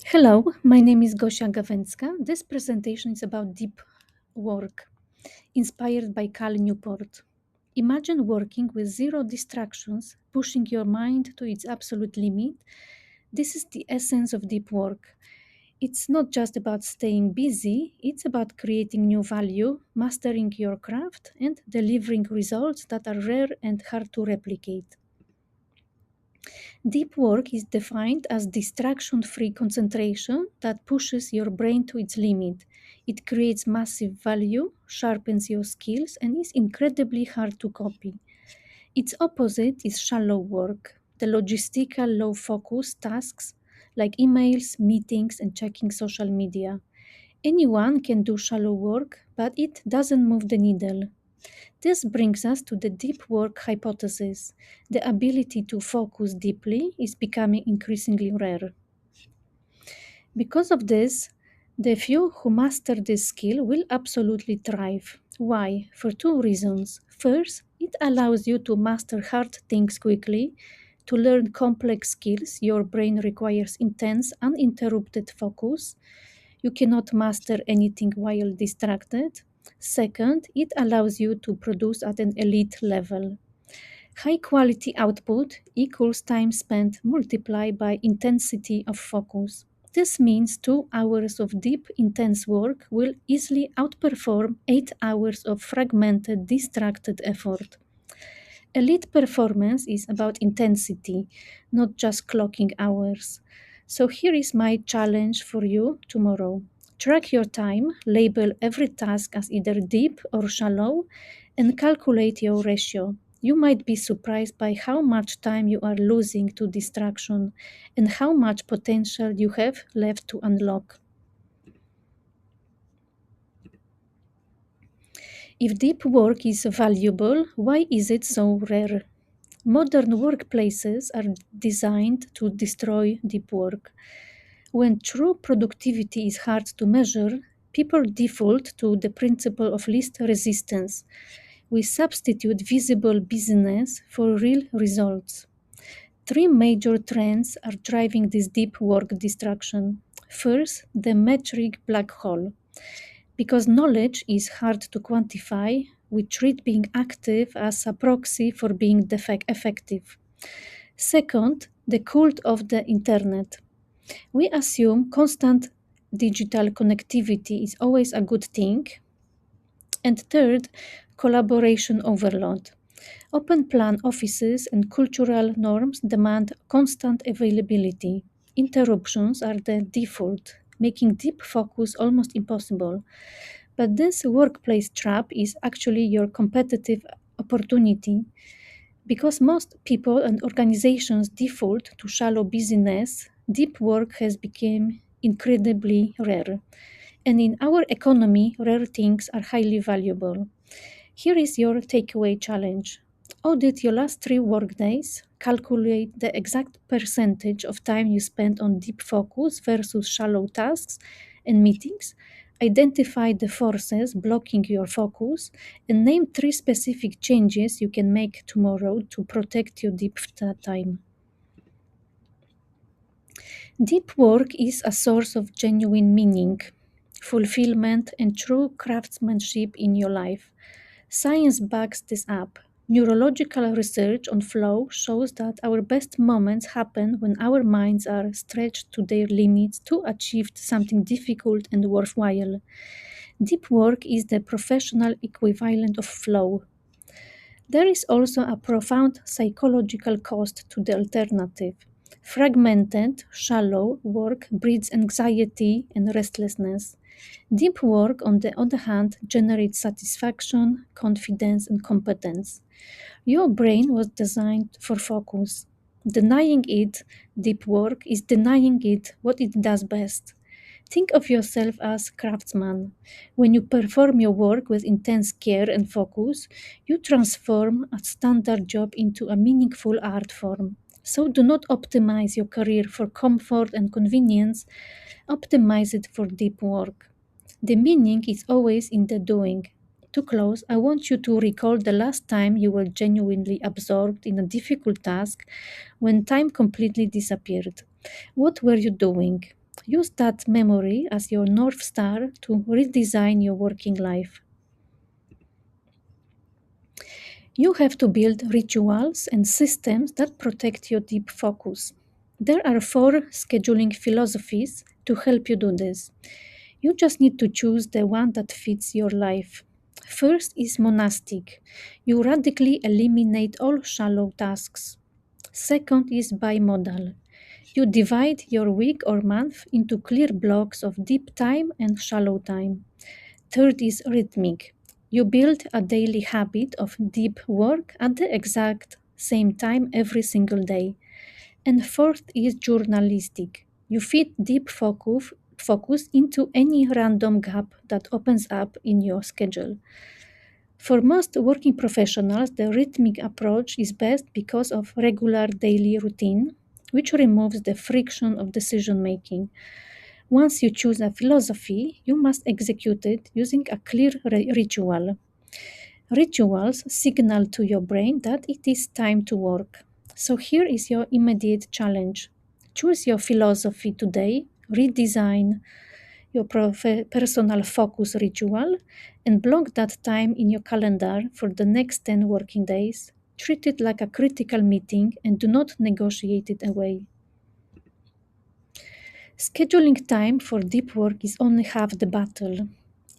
Hello, my name is Gosia Gawęcka. This presentation is about deep work, inspired by Cal Newport. Imagine working with zero distractions, pushing your mind to its absolute limit. This is the essence of deep work. It's not just about staying busy, it's about creating new value, mastering your craft, and delivering results that are rare and hard to replicate. Deep work is defined as distraction free concentration that pushes your brain to its limit. It creates massive value, sharpens your skills, and is incredibly hard to copy. Its opposite is shallow work, the logistical, low focus tasks like emails, meetings, and checking social media. Anyone can do shallow work, but it doesn't move the needle. This brings us to the deep work hypothesis. The ability to focus deeply is becoming increasingly rare. Because of this, the few who master this skill will absolutely thrive. Why? For two reasons. First, it allows you to master hard things quickly. To learn complex skills, your brain requires intense, uninterrupted focus. You cannot master anything while distracted. Second, it allows you to produce at an elite level. High quality output equals time spent multiplied by intensity of focus. This means 2 hours of deep, intense work will easily outperform 8 hours of fragmented, distracted effort. Elite performance is about intensity, not just clocking hours. So here is my challenge for you tomorrow. Track your time, label every task as either deep or shallow, and calculate your ratio. You might be surprised by how much time you are losing to distraction and how much potential you have left to unlock. If deep work is valuable, why is it so rare? Modern workplaces are designed to destroy deep work. When true productivity is hard to measure, people default to the principle of least resistance. We substitute visible business for real results. Three major trends are driving this deep work distraction. First, the metric black hole. Because knowledge is hard to quantify, we treat being active as a proxy for being effective. Second, the cult of the internet. We assume constant digital connectivity is always a good thing. And third, collaboration overload. Open plan offices and cultural norms demand constant availability. Interruptions are the default, making deep focus almost impossible. But this workplace trap is actually your competitive opportunity. Because most people and organizations default to shallow business, deep work has become incredibly rare. And in our economy, rare things are highly valuable. Here is your takeaway challenge. Audit your last 3 workdays, calculate the exact percentage of time you spent on deep focus versus shallow tasks and meetings, identify the forces blocking your focus, and name 3 specific changes you can make tomorrow to protect your time. Deep work is a source of genuine meaning, fulfillment, and true craftsmanship in your life. Science backs this up. Neurological research on flow shows that our best moments happen when our minds are stretched to their limits to achieve something difficult and worthwhile. Deep work is the professional equivalent of flow. There is also a profound psychological cost to the alternative. Fragmented, shallow work breeds anxiety and restlessness. Deep work, on the other hand, generates satisfaction, confidence, and competence. Your brain was designed for focus. Denying it deep work is denying it what it does best. Think of yourself as craftsman. When you perform your work with intense care and focus, you transform a standard job into a meaningful art form. So do not optimize your career for comfort and convenience, optimize it for deep work. The meaning is always in the doing. To close, I want you to recall the last time you were genuinely absorbed in a difficult task when time completely disappeared. What were you doing? Use that memory as your North Star to redesign your working life. You have to build rituals and systems that protect your deep focus. There are four scheduling philosophies to help you do this. You just need to choose the one that fits your life. First is monastic. You radically eliminate all shallow tasks. Second is bimodal. You divide your week or month into clear blocks of deep time and shallow time. Third is rhythmic. You build a daily habit of deep work at the exact same time every single day. And fourth is journalistic. You fit deep focus into any random gap that opens up in your schedule. For most working professionals, the rhythmic approach is best because of regular daily routine, which removes the friction of decision making. Once you choose a philosophy, you must execute it using a clear ritual. Rituals signal to your brain that it is time to work. So here is your immediate challenge. Choose your philosophy today, redesign your personal focus ritual, and block that time in your calendar for the next 10 working days. Treat it like a critical meeting and do not negotiate it away. Scheduling time for deep work is only half the battle.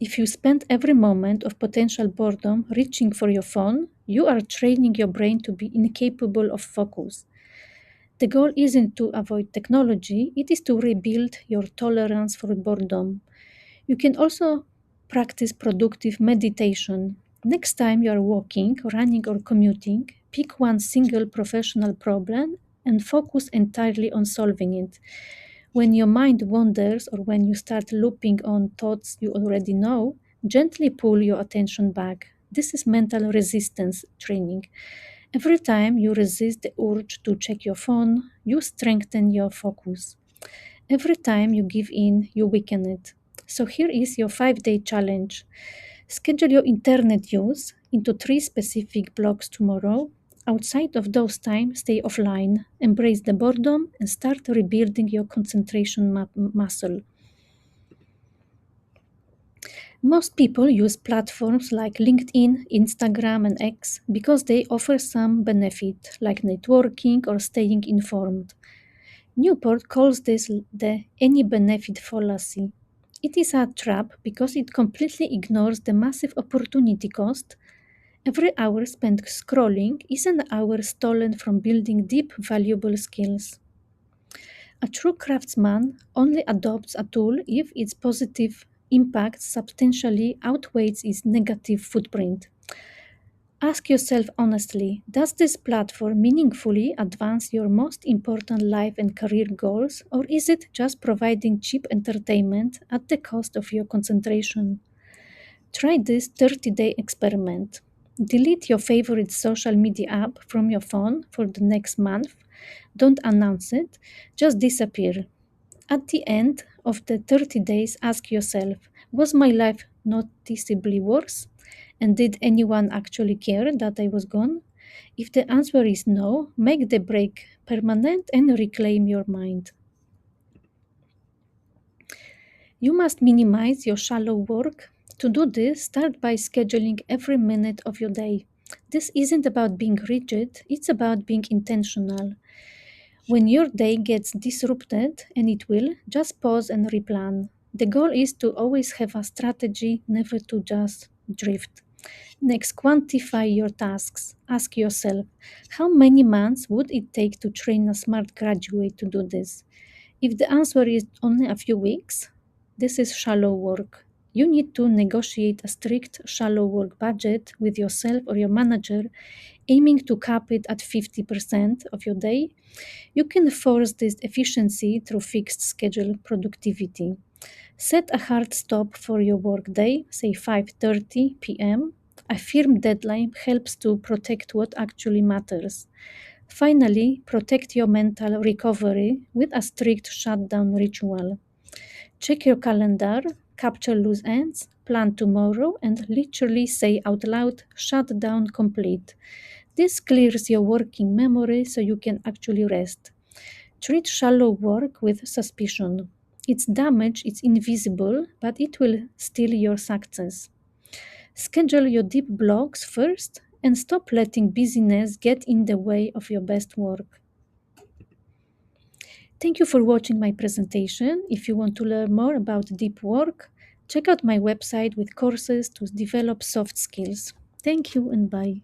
If you spend every moment of potential boredom reaching for your phone, you are training your brain to be incapable of focus. The goal isn't to avoid technology, it is to rebuild your tolerance for boredom. You can also practice productive meditation. Next time you are walking, running, or commuting, pick one single professional problem and focus entirely on solving it. When your mind wanders or when you start looping on thoughts you already know, gently pull your attention back. This is mental resistance training. Every time you resist the urge to check your phone, you strengthen your focus. Every time you give in, you weaken it. So here is your 5-day challenge. Schedule your internet use into 3 specific blocks tomorrow. Outside of those times, stay offline, embrace the boredom, and start rebuilding your concentration muscle. Most people use platforms like LinkedIn, Instagram, and X because they offer some benefit, like networking or staying informed. Newport calls this the any benefit fallacy. It is a trap because it completely ignores the massive opportunity cost. Every hour spent scrolling is an hour stolen from building deep, valuable skills. A true craftsman only adopts a tool if its positive impact substantially outweighs its negative footprint. Ask yourself honestly, does this platform meaningfully advance your most important life and career goals, or is it just providing cheap entertainment at the cost of your concentration? Try this 30-day experiment. Delete your favorite social media app from your phone for the next month. Don't announce it, just disappear. At the end of the 30 days, ask yourself, was my life noticeably worse? And did anyone actually care that I was gone? If the answer is no, make the break permanent and reclaim your mind. You must minimize your shallow work. To do this, start by scheduling every minute of your day. This isn't about being rigid, it's about being intentional. When your day gets disrupted, and it will, just pause and replan. The goal is to always have a strategy, never to just drift. Next, quantify your tasks. Ask yourself, how many months would it take to train a smart graduate to do this? If the answer is only a few weeks, this is shallow work. You need to negotiate a strict shallow work budget with yourself or your manager, aiming to cap it at 50% of your day. You can force this efficiency through fixed schedule productivity. Set a hard stop for your workday, say 5:30 p.m. A firm deadline helps to protect what actually matters. Finally, protect your mental recovery with a strict shutdown ritual. Check your calendar, capture loose ends, plan tomorrow, and literally say out loud, shut down complete. This clears your working memory so you can actually rest. Treat shallow work with suspicion. Its damage is invisible, but it will steal your success. Schedule your deep blocks first and stop letting busyness get in the way of your best work. Thank you for watching my presentation. If you want to learn more about deep work, check out my website with courses to develop soft skills. Thank you and bye.